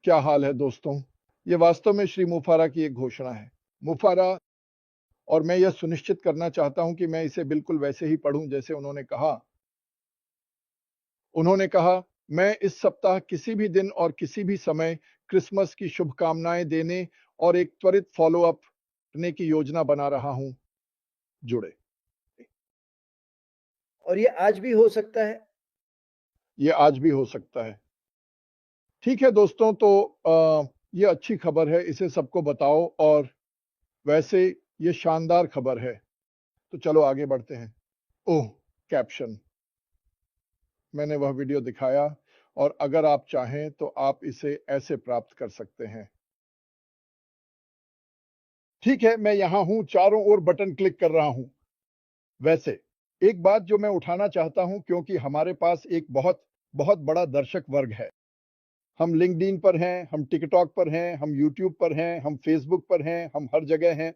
क्या हाल है दोस्तों? ये वास्तव में श्री मुफारा की एक घोषणा है। मुफारा, और मैं यह सुनिश्चित करना चाहता हूं कि मैं इसे बिल्कुल वैसे ही पढ़ूं जैसे उन्होंने कहा। उन्होंने कहा, मैं इस सप्ताह किसी भी दिन और किसी भी समय क्रिसमस की शुभकामनाएं देने और एक त्वरित फॉलो अप करने की योजना बना रहा हूं। जुड़े। और ये आज भी हो सकता है। ये आज भी हो सकता है। ठीक है दोस्तों, तो ये अच्छी खबर है, इसे सबको बताओ। और वैसे ये शानदार खबर है। तो चलो आगे बढ़ते हैं। ओह, कैप्शन, मैंने वह वीडियो दिखाया, और अगर आप चाहें तो आप इसे ऐसे प्राप्त कर सकते हैं। ठीक है, मैं यहां हूं, चारों ओर बटन क्लिक कर रहा हूं। वैसे एक बात जो मैं उठाना चाहता हूं, क्योंकि हमारे पास एक बहुत बहुत बड़ा दर्शक वर्ग है। हम लिंक्डइन पर हैं, हम टिकटॉक पर हैं, हम यूट्यूब पर हैं, हम फेसबुक पर हैं, हम हर जगह हैं।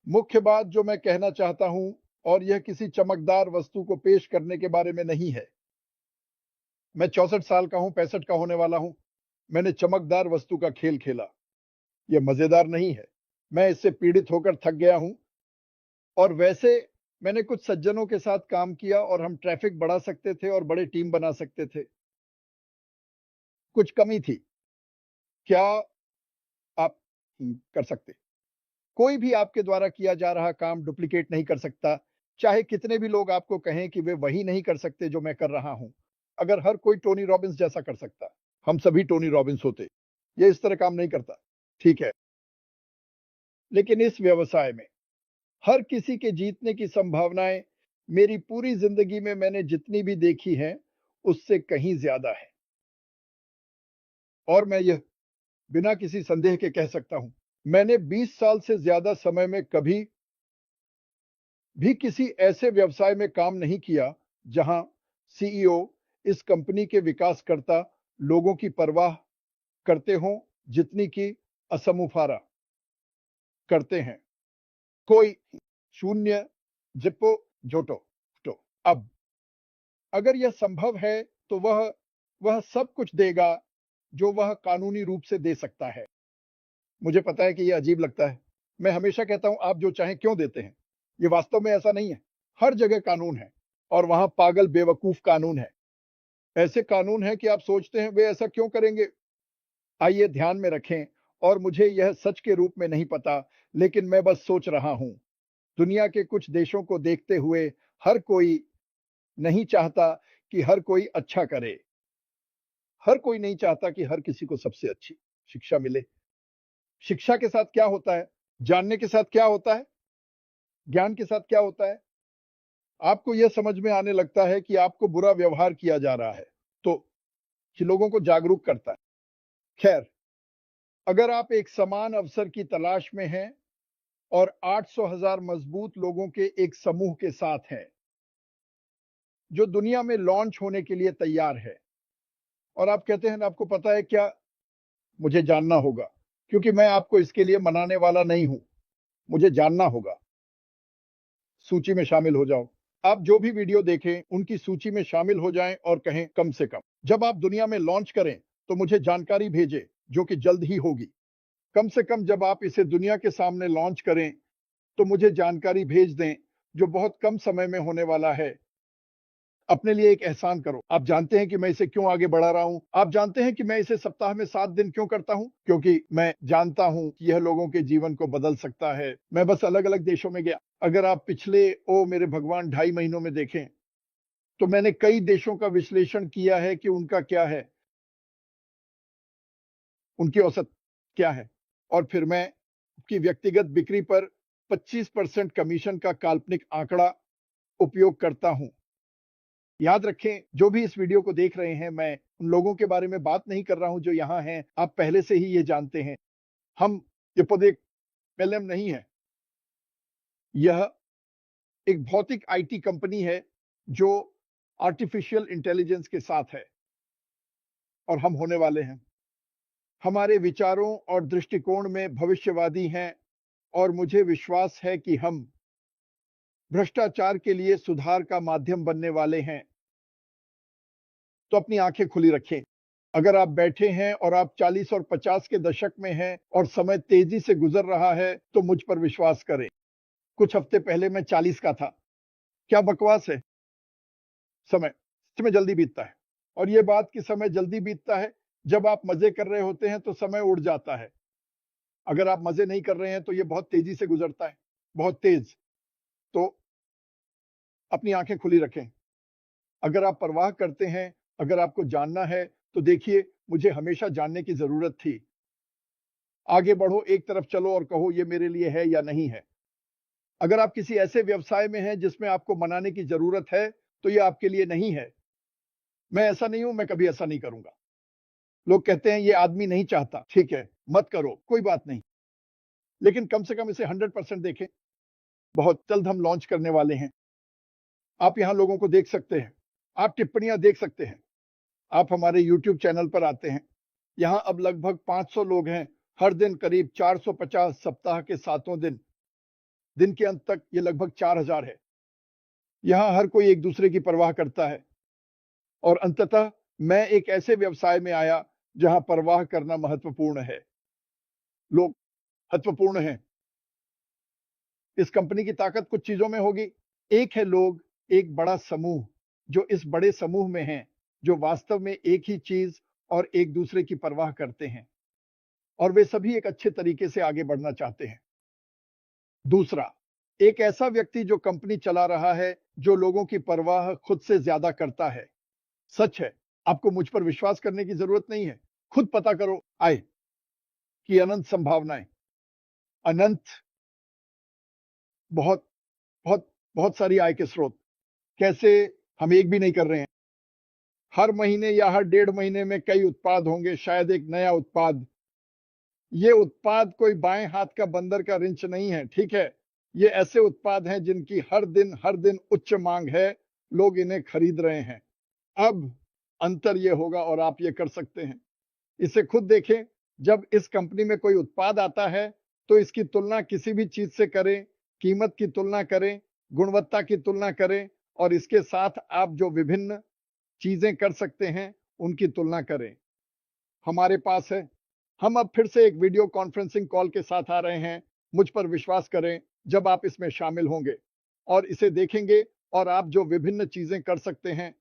मुख्य बात जो मैं कहना चाहता हूं, और यह किसी चमकदार वस्तु को पेश करने के बारे में नहीं है। मैं 64 साल का हूं, 65 का होने वाला हूं। मैंने चमकदार वस्तु का खेल खेला। यह मजेदार नहीं है। मैं इससे पीड़ित होकर थक गया हूं। और वैसे मैंने कुछ सज्जनों के साथ काम किया और हम ट्रैफिक बढ़ा सकते थे और बड़े टीम बना सकते थे। कुछ कमी थी। क्या आप कर सकते? कोई भी आपके द्वारा किया जा रहा काम डुप्लीकेट नहीं कर सकता, चाहे कितने भी लोग आपको कहें कि वे वही नहीं कर सकते जो मैं कर रहा हूं। अगर हर कोई टोनी रॉबिन्स जैसा कर सकता, हम सभी टोनी रॉबिन्स होते। ये इस तरह काम नहीं करता, ठीक है। लेकिन इस व्यवसाय में हर किसी के जीतने की संभावनाएं मेरी पूरी जिंदगी में मैंने जितनी भी देखी हैं, उससे कहीं ज्यादा है। और मैं यह बिना किसी संदेह के कह सकता हूं, मैंने 20 साल से ज्यादा समय में कभी भी किसी ऐसे व्यवसाय में काम नहीं किया जहां सीईओ इस कंपनी के विकासकर्ता लोगों की परवाह करते हों जितनी कि असमुफारा करते हैं। कोई शून्य जिप्पो जोटो तो अब अगर यह संभव है तो वह सब कुछ देगा जो वह कानूनी रूप से दे सकता है। मुझे पता है कि यह अजीब लगता है। मैं हमेशा कहता हूं, आप जो चाहें क्यों देते हैं। ये वास्तव में ऐसा नहीं है। हर जगह कानून है, और वहां पागल बेवकूफ कानून है। ऐसे कानून है कि आप सोचते हैं वे ऐसा क्यों करेंगे। आइए ध्यान में रखें, और मुझे यह सच के रूप में नहीं पता, लेकिन मैं बस सोच रहा हूं। दुनिया के कुछ देशों को देखते हुए हर कोई नहीं चाहता कि हर कोई अच्छा करे। हर कोई नहीं चाहता कि हर किसी को सबसे अच्छी शिक्षा मिले। शिक्षा के साथ क्या होता है, जानने के साथ क्या होता है, ज्ञान के साथ क्या होता है, आपको यह समझ में आने लगता है कि आपको बुरा व्यवहार किया जा रहा है, तो ये लोगों को जागरूक करता है। खैर, अगर आप एक समान अवसर की तलाश में हैं और 800,000 मजबूत लोगों के एक समूह के साथ हैं जो दुनिया में लॉन्च होने के लिए तैयार है, और आप कहते हैं आपको पता है क्या, मुझे जानना होगा, क्योंकि मैं आपको इसके लिए मनाने वाला नहीं हूं। मुझे जानना होगा। सूची में शामिल हो जाओ। आप जो भी वीडियो देखें उनकी सूची में शामिल हो जाएं और कहें कम से कम। जब आप दुनिया में लॉन्च करें तो मुझे जानकारी भेजें, जो कि जल्द ही होगी। कम से कम जब आप इसे दुनिया के सामने लॉन्च करें तो मुझे जानकारी भेज दें, जो बहुत कम समय में होने वाला है। अपने लिए एक एहसान करो। आप जानते हैं कि मैं इसे क्यों आगे बढ़ा रहा हूं। आप जानते हैं कि मैं इसे सप्ताह में 7 दिन क्यों करता हूं, क्योंकि मैं जानता हूं कि यह लोगों के जीवन को बदल सकता है। मैं बस अलग अलग देशों में गया। अगर आप पिछले मेरे भगवान 2.5 महीनों में देखें तो मैंने कई देशों का विश्लेषण किया है कि उनका क्या है, उनकी औसत क्या है, और फिर मैं की व्यक्तिगत बिक्री पर 25% कमीशन का काल्पनिक आंकड़ा उपयोग करता हूं। याद रखें, जो भी इस वीडियो को देख रहे हैं, मैं उन लोगों के बारे में बात नहीं कर रहा हूं जो यहां हैं। आप पहले से ही ये जानते हैं। हम ये पद एक एलएम नहीं है। यह एक भौतिक आईटी कंपनी है जो आर्टिफिशियल इंटेलिजेंस के साथ है, और हम होने वाले हैं। हमारे विचारों और दृष्टिकोण में भविष्यवादी हैं, और मुझे विश्वास है कि हम भ्रष्टाचार के लिए सुधार का माध्यम बनने वाले हैं। तो अपनी आंखें खुली रखें, अगर आप बैठे हैं और आप 40 और 50 के दशक में हैं और समय तेजी से गुजर रहा है, तो मुझ पर विश्वास करें। कुछ हफ्ते पहले मैं 40 का था। क्या बकवास है? समय जल्दी बीतता है। और ये बात कि समय जल्दी बीतता है, जब आप मज़े कर रहे होते हैं, तो समय उड़ जाता है। अगर आप मज़े नहीं कर रहे हैं, तो ये बहुत तेज़ी से गुज़रता है, बहुत तेज़। तो अपनी आँखें खुली रखें। अगर आप परवाह करते हैं, अगर आपको जानना है, तो देखिए, मुझे हमेशा जानने की ज़रूरत थी। आगे बढ़ो, एक तरफ चलो और कहो ये मेरे लिए है या नहीं है। अगर आप किसी ऐसे व्यवसाय में हैं जिसमें आपको मनाने की ज़रूरत है, तो ये आपके लिए नहीं है। मैं ऐसा नहीं हूँ, मैं कभी ऐसा नहीं करूँगा। लोग कहते हैं ये आदमी नहीं चाहता, ठीक है, मत करो, कोई बात नहीं। लेकिन कम से कम इसे 100% देखें। बहुत जल्द हम लॉन्च करने वाले हैं। आप यहाँ लोगों को देख सकते हैं। आप टिप्पणियाँ देख सकते हैं। आप हमारे यूट्यूब चैनल पर आते हैं। यहाँ अब लगभग 500 लोग हैं। हर दिन करीब 450 सप्ताह के सातों दिन। दिन के अंत तक ये लगभग 4000 है। यहाँ हर कोई एक दूसरे की परवाह करता है। और अंततः मैं एक ऐसे व्यवसाय में आया जहाँ परवाह करना महत्वपूर्ण है। लोग महत्वपूर्ण हैं। इस कंपनी की ताकत कुछ चीज़ों में होगी। एक है लोग, एक बड़ा समूह, जो इस बड़े समूह में हैं, जो वास्तव में एक ही चीज़ और एक दूसरे की परवाह करते हैं और वे सभी एक अच्छे तरीके से आगे बढ़ना चाहते हैं। दूसरा, एक ऐसा व्यक्ति जो कंपनी चला रहा है, जो लोगों की परवाह खुद से ज़्यादा करता है। सच है, आपको मुझ पर विश्वास करने की ज़रूरत नहीं है। खुद पता करो आय की अनंत संभावनाएँ, अनंत बहुत, बहुत, बहुत सारी आय के स्रोत। कैसे? हम एक भी नहीं कर रहे हैं। हर महीने या हर डेढ़ महीने में कई उत्पाद होंगे, शायद एक नया उत्पाद। ये उत्पाद कोई बाएं हाथ का बंदर का रिंच नहीं है, ठीक है? ये ऐसे उत्पाद हैं जिनकी हर दिन उच्च मांग है, लोग इन्हें खरीद रहे हैं। अब अंतर ये होगा और आप ये कर सकते हैं। इसे खुद देखें, जब इस कंपनी में कोई उत्पाद आता है, तो इसकी तुलना किसी भी चीज़ से करें, कीमत की तुलना करें, गुणवत्ता की तुलना करें और इसके साथ आप जो विभिन्न चीज़ें कर सकते हैं, उनकी तुलना करें। हमारे पास है। हम अब फिर से एक वीडियो कॉन्फ्रेंसिंग कॉल के साथ आ रहे हैं। मुझ पर विश्वास करें, जब आप इसमें शामिल होंगे और इसे देखेंगे और आप जो विभिन्न चीज़ें कर सकते हैं,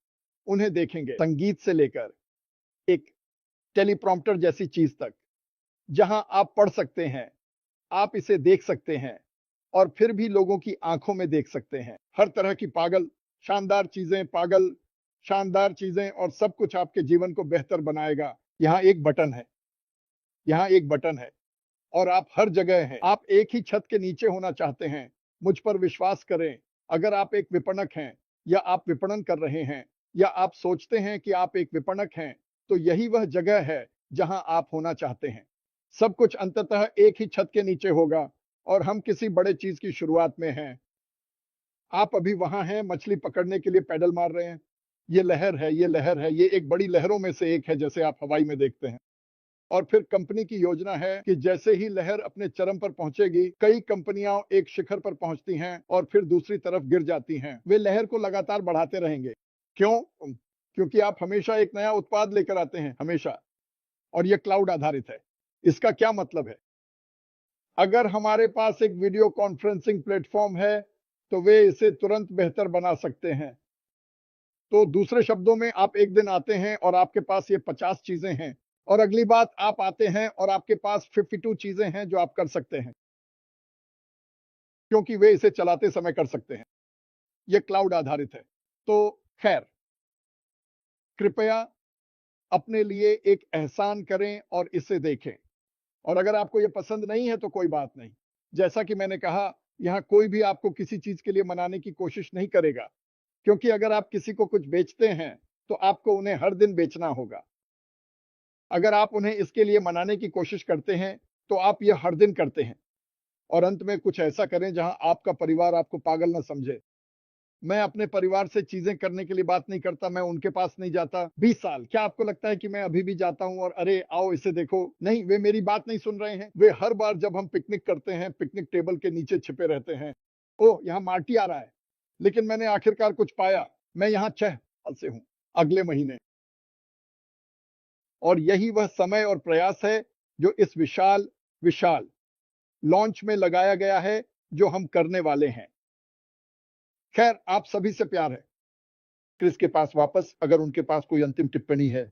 उन्हें देखेंगे। संगीत से लेकर एक टेलीप्रॉम्प्टर जैसी चीज़ तक, जहां आप पढ़ सकते हैं, आप इसे देख सकते हैं और फिर भी लोगों की आंखों में देख सकते हैं। हर तरह की पागल, शानदार चीज़ें, पागल, शानदार चीज़ें और सब कुछ आपके जीवन को बेहतर बनाएगा। यहाँ एक बटन है, यहाँ एक बटन है और आप हर जगह हैं। आप एक ही छत के नीचे होना चाहते हैं, मुझ पर विश्वास करें। अगर आप एक विपणक हैं या आप विपणन कर रहे हैं या आप सोचते हैं कि आप एक विपणक हैं, तो यही वह जगह है जहां आप होना चाहते हैं। सब कुछ अंततः एक ही छत के नीचे होगा और हम किसी बड़े चीज़ की शुरुआत में हैं। आप अभी वहाँ हैं, मछली पकड़ने के लिए पैडल मार रहे हैं। ये लहर है, ये लहर है, ये एक बड़ी लहरों में से एक है, जैसे आप हवाई में देखते हैं। और फिर कंपनी की योजना है कि जैसे ही लहर अपने चरम पर पहुंचेगी, कई कंपनियां एक शिखर पर पहुंचती हैं और फिर दूसरी तरफ गिर जाती हैं। वे लहर को लगातार बढ़ाते रहेंगे। क्यों? क्योंकि आप हमेशा एक नया उत्पाद लेकर आते हैं, हमेशा। और ये क्लाउड आधारित है। इसका क्या मतलब है? अगर हमारे पास एक वीडियो कॉन्फ्रेंसिंग प्लेटफॉर्म है, तो वे इसे तुरंत बेहतर बना सकते हैं। तो दूसरे शब्दों में, आप एक दिन आते हैं और आपके पास ये 50 चीजें हैं और अगली बात आप आते हैं और आपके पास 52 चीजें हैं जो आप कर सकते हैं, क्योंकि वे इसे चलाते समय कर सकते हैं। ये क्लाउड आधारित है। तो खैर, कृपया अपने लिए एक एहसान करें और इसे देखें। और अगर आपको ये पसंद नहीं है तो कोई बात नहीं। जैसा कि मैंने कहा, यहाँ कोई भी आपको किसी चीज के लिए मनाने की कोशिश नहीं करेगा, क्योंकि अगर आप किसी को कुछ बेचते हैं, तो आपको उन्हें हर दिन बेचना होगा। अगर आप उन्हें इसके लिए मनाने की कोशिश करते हैं, तो आप ये हर दिन करते हैं। और अंत में कुछ ऐसा करें जहां आपका परिवार आपको पागल ना समझे। मैं अपने परिवार से चीजें करने के लिए बात नहीं करता, मैं उनके पास नहीं जाता। 20 साल, क्या आपको लगता है कि मैं अभी भी जाता हूं और अरे आओ इसे देखो? नहीं, वे मेरी बात नहीं सुन रहे हैं। वे हर बार जब हम पिकनिक करते हैं, पिकनिक टेबल के नीचे छिपे रहते हैं। ओह, यहाँ मार्टी आ रहा है, लेकिन मैंने आखिरकार कुछ पाया। मैं यहाँ 6 साल से हूँ। अगले महीने और यही वह समय और प्रयास है जो इस विशाल विशाल लॉन्च में लगाया गया है, जो हम करने वाले हैं। खैर, आप सभी से प्यार है। क्रिस के पास वापस, अगर उनके पास कोई अंतिम टिप्पणी है।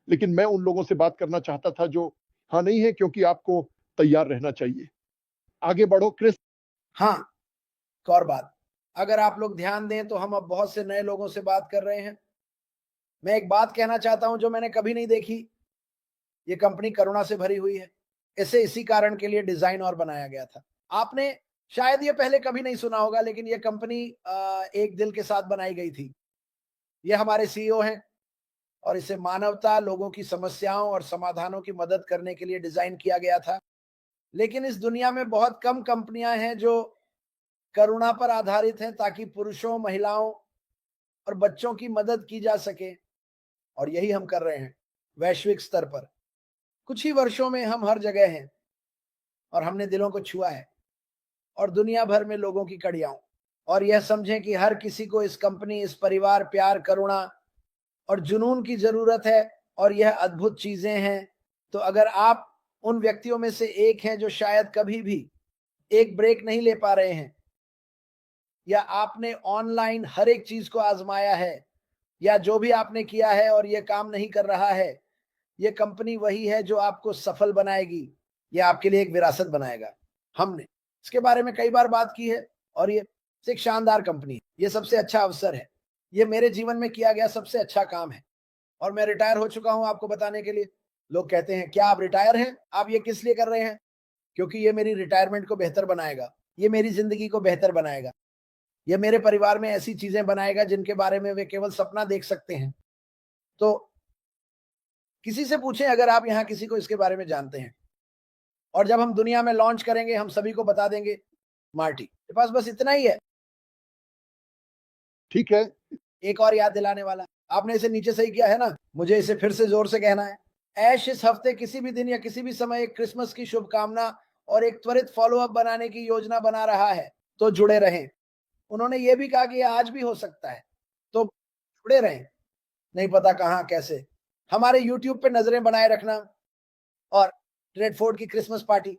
लेकिन मैं उन लोगों से बात करना चाहता था जो हाँ नहीं है, क्योंकि आपको तैयार रहना चाहिए। आगे बढ़ो क्रिस। हाँ, एक और बात, अगर आप लोग ध्यान दें तो हम अब बहुत से नए लोगों से बात कर रहे हैं। मैं एक बात कहना चाहता हूं जो मैंने कभी नहीं देखी। ये कंपनी करुणा से भरी हुई है। इसे इसी कारण के लिए डिजाइन और बनाया गया था। आपने शायद ये पहले कभी नहीं सुना होगा, लेकिन ये कंपनी एक दिल के साथ बनाई गई थी। ये हमारे सीईओ हैं और इसे मानवता, लोगों की समस्याओं और समाधानों की मदद करने के लिए डिजाइन किया गया था। लेकिन इस दुनिया में बहुत कम कंपनियां हैं जो करुणा पर आधारित हैं, ताकि पुरुषों, महिलाओं और बच्चों की मदद की जा सके। और यही हम कर रहे हैं वैश्विक स्तर पर। कुछ ही वर्षों में हम हर जगह हैं और हमने दिलों को छुआ है और दुनिया भर में लोगों की कड़ियाओं। और यह समझें कि हर किसी को इस कंपनी, इस परिवार, प्यार, करुणा और जुनून की जरूरत है। और यह अद्भुत चीजें हैं। तो अगर आप उन व्यक्तियों में से एक हैं जो शायद कभी भी एक ब्रेक नहीं ले पा रहे हैं, या आपने ऑनलाइन हर एक चीज को आजमाया है, या जो भी आपने किया है और यह काम नहीं कर रहा है, यह कंपनी वही है जो आपको सफल बनाएगी। यह आपके लिए एक विरासत बनाएगा। हमने इसके बारे में कई बार बात की है और ये एक शानदार कंपनी है। ये सबसे अच्छा अवसर है। ये मेरे जीवन में किया गया सबसे अच्छा काम है। और मैं रिटायर हो चुका हूं आपको बताने के लिए। लोग कहते हैं, क्या आप रिटायर हैं? आप ये किस लिए कर रहे हैं? क्योंकि ये मेरी रिटायरमेंट को बेहतर बनाएगा। ये मेरी जिंदगी को बेहतर बनाएगा। ये मेरे परिवार में ऐसी चीजें बनाएगा जिनके बारे में वे केवल सपना देख सकते हैं। तो किसी से पूछें अगर आप यहाँ किसी को इसके बारे में जानते हैं। और जब हम दुनिया में लॉन्च करेंगे, हम सभी को बता देंगे, मार्टी के पास बस इतना ही है। ठीक है। एक और याद दिलाने वाला, आपने इसे नीचे सही किया है ना? मुझे इसे फिर से जोर से कहना है। ऐश इस हफ्ते किसी भी दिन या किसी भी समय एक क्रिसमस की शुभकामना और एक त्वरित फॉलो अप बनाने की योजना बना रहा है, तो जुड़े रहें। उन्होंने ये भी कहा कि यह आज भी हो सकता है, तो जुड़े रहें। नहीं पता कहाँ कैसे। हमारे यूट्यूब पे नजरें बनाए रखना और रेडफोर्ड की क्रिसमस पार्टी